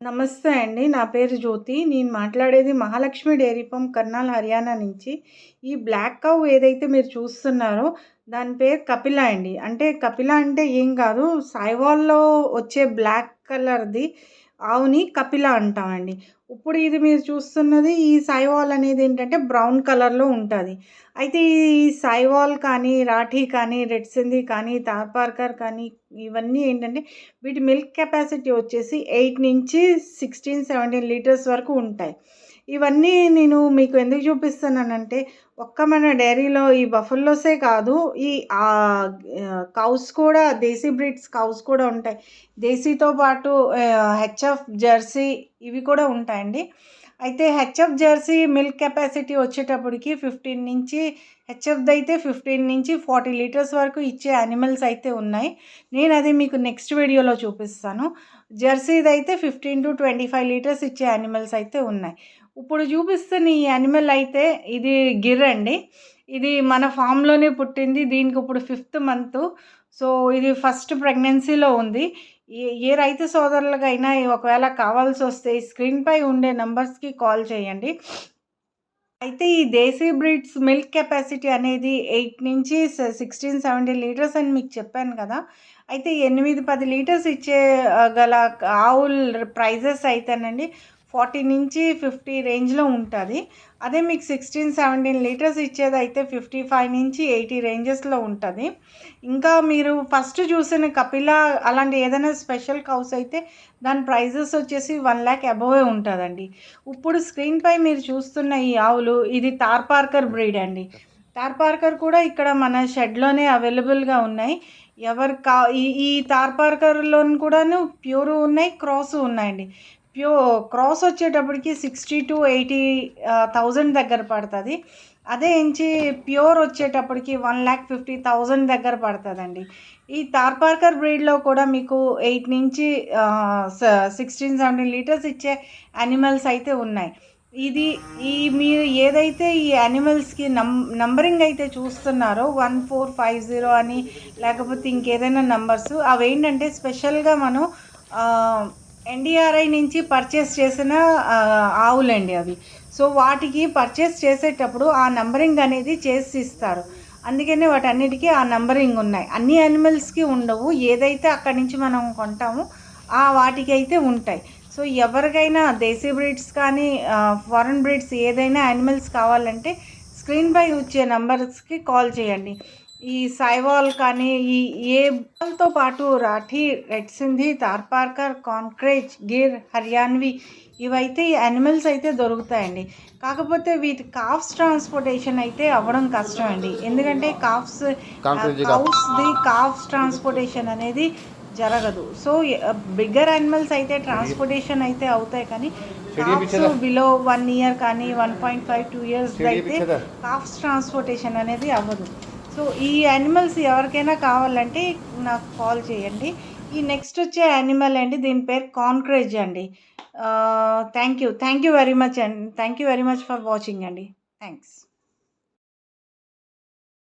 నమస్తే అండి. నా పేరు జ్యోతి. నేను మాట్లాడేది మహాలక్ష్మి డైరీ ఫార్మ్ కర్నాల్, హర్యానా నుంచి. ఈ బ్లాక్ కౌ ఏదైతే మీరు చూస్తున్నారో దాని పేరు కపిల అండి. అంటే కపిల అంటే ఏం కాదు, సాయివాల్‌లో వచ్చే బ్లాక్ కలర్‌ది ఆవుని కపిల అంటామండి. ఇప్పుడు ఇది మీరు చూస్తున్నది ఈ సాయివాల్ అనేది ఏంటంటే బ్రౌన్ కలర్‌లో ఉంటది. అయితే ఈ సాయివాల్ కానీ, రాఠీ కానీ, రెడ్ సింధి కానీ, థార్పార్కర్ కానీ ఇవన్నీ ఏంటంటే వీటి మిల్క్ కెపాసిటీ వచ్చేసి 8-16, 17 లీటర్స్ వరకు ఉంటాయి. ఇవన్నీ నేను మీకు ఎందుకు చూపిస్తున్నానంటే, ఒక్క మన డైరీలో ఈ బఫెల్లోసే కాదు, ఈ కౌస్ కూడా దేశీ బ్రీడ్స్ కౌస్ కూడా ఉంటాయి. దేశీతో పాటు హెచ్ఎఫ్ జెర్సీ ఇవి కూడా ఉంటాయండి. అయితే హెచ్ఎఫ్ జెర్సీ మిల్క్ కెపాసిటీ వచ్చేటప్పటికి 15 నుంచి హెచ్ఎఫ్‌దయితే 15-40 లీటర్స్ వరకు ఇచ్చే యానిమల్స్ అయితే ఉన్నాయి. నేను అది మీకు నెక్స్ట్ వీడియోలో చూపిస్తాను. జెర్సీదయితే 15-25 లీటర్స్ ఇచ్చే యానిమల్స్ అయితే ఉన్నాయి. ఇప్పుడు చూపిస్తున్న ఈ యానిమల్ అయితే ఇది గిర్ అండి. ఇది మన ఫామ్‌లోనే పుట్టింది. దీనికి ఇప్పుడు 5th మంతు. సో, ఇది ఫస్ట్ ప్రెగ్నెన్సీలో ఉంది. ఏ రైతు సోదరులకైనా ఒకవేళ కావాల్సొస్తే స్క్రీన్‌పై ఉండే నంబర్స్‌కి కాల్ చేయండి. అయితే ఈ దేశీ బ్రీడ్స్ మిల్క్ కెపాసిటీ అనేది 8-16-17 లీటర్స్ అని మీకు చెప్పాను కదా! అయితే 8-10 లీటర్స్ ఇచ్చే గల ఆవుల ప్రైజెస్ అయితేనండి 40-50 రేంజ్‌లో ఉంటది. అదే మీకు 16-17 లీటర్స్ ఇచ్చేదైతే 55-80 రేంజెస్‌లో ఉంటది. ఇంకా మీరు ఫస్ట్ చూసిన కపిల అలాంటి ఏదైనా స్పెషల్ కౌస్ అయితే దాని ప్రైజెస్ వచ్చేసి 1,00,000 అబోవే ఉంటదండి. ఇప్పుడు స్క్రీన్‌పై మీరు చూస్తున్న ఈ ఆవులు ఇది థార్పార్కర్ బ్రీడ్ అండి. థార్పార్కర్ కూడా ఇక్కడ మన షెడ్‌లోనే అవైలబుల్‌గా ఉన్నాయి. ఎవరు ఈ ఈ థార్పార్కర్‌లోను కూడాను ప్యూర్ ఉన్నాయి, క్రాస్ ఉన్నాయండి. క్రాస్ వచ్చేటప్పటికి 60-80 థౌజండ్ దగ్గర పడుతుంది. అదే ప్యూర్ వచ్చేటప్పటికి 1,50,000 దగ్గర పడుతుందండి. ఈ థార్పార్కర్ బ్రీడ్లో కూడా మీకు 8-16-17 లీటర్స్ ఇచ్చే యానిమల్స్ అయితే ఉన్నాయి. మీరు ఏదైతే ఈ యానిమల్స్కి నంబరింగ్ అయితే చూస్తున్నారో 1450 అని లేకపోతే ఇంకేదైనా నంబర్స్ అవి ఏంటంటే స్పెషల్గా మనం ఎన్డీఆర్ఐ నుంచి పర్చేస్ చేసిన ఆవులండి అవి. సో వాటికి పర్చేస్ చేసేటప్పుడు ఆ నంబరింగ్ అనేది చేసి ఇస్తారు. అందుకనే వాటన్నిటికీ ఆ నంబరింగ్ ఉన్నాయి. అన్ని యానిమల్స్కి ఉండవు. ఏదైతే అక్కడి నుంచి మనం కొంటామో వాటికి అయితే ఉంటాయి. సో ఎవరికైనా దేశీ బ్రీడ్స్ కానీ ఫారెన్ బ్రీడ్స్ ఏదైనా యానిమల్స్ కావాలంటే స్క్రీన్పై వచ్చే నంబర్స్కి కాల్ చేయండి. ఈ సాయివాల్ కానీ ఏ బాల్తో పాటు రాఠీ, రెడ్ సింధి, థార్పార్కర్, కాంక్రేజ్, గిర్, హర్యాన్వి ఇవైతే యానిమల్స్ అయితే దొరుకుతాయండి. కాకపోతే వీటి కాఫ్స్ ట్రాన్స్పోర్టేషన్ అయితే అవ్వడం కష్టం అండి. ఎందుకంటే కౌస్ది కాఫ్స్ ట్రాన్స్పోర్టేషన్ అనేది జరగదు. సో బిగ్గర్ యానిమల్స్ అయితే ట్రాన్స్పోర్టేషన్ అయితే అవుతాయి, కానీ కాఫ్స్ బిలో 1 ఇయర్ కానీ 1.5-2 ఇయర్స్ అయితే కాఫ్స్ ట్రాన్స్పోర్టేషన్ అనేది అవ్వదు. సో ఈ యానిమల్స్ ఎవరికైనా కావాలంటే నాకు కాల్ చేయండి. ఈ నెక్స్ట్ వచ్చే యానిమల్ అండి, దీని పేరు కాంక్రేజ్ అండి. థ్యాంక్ యూ వెరీ మచ్ అండి. Thank you very much for watching అండి. థ్యాంక్స్.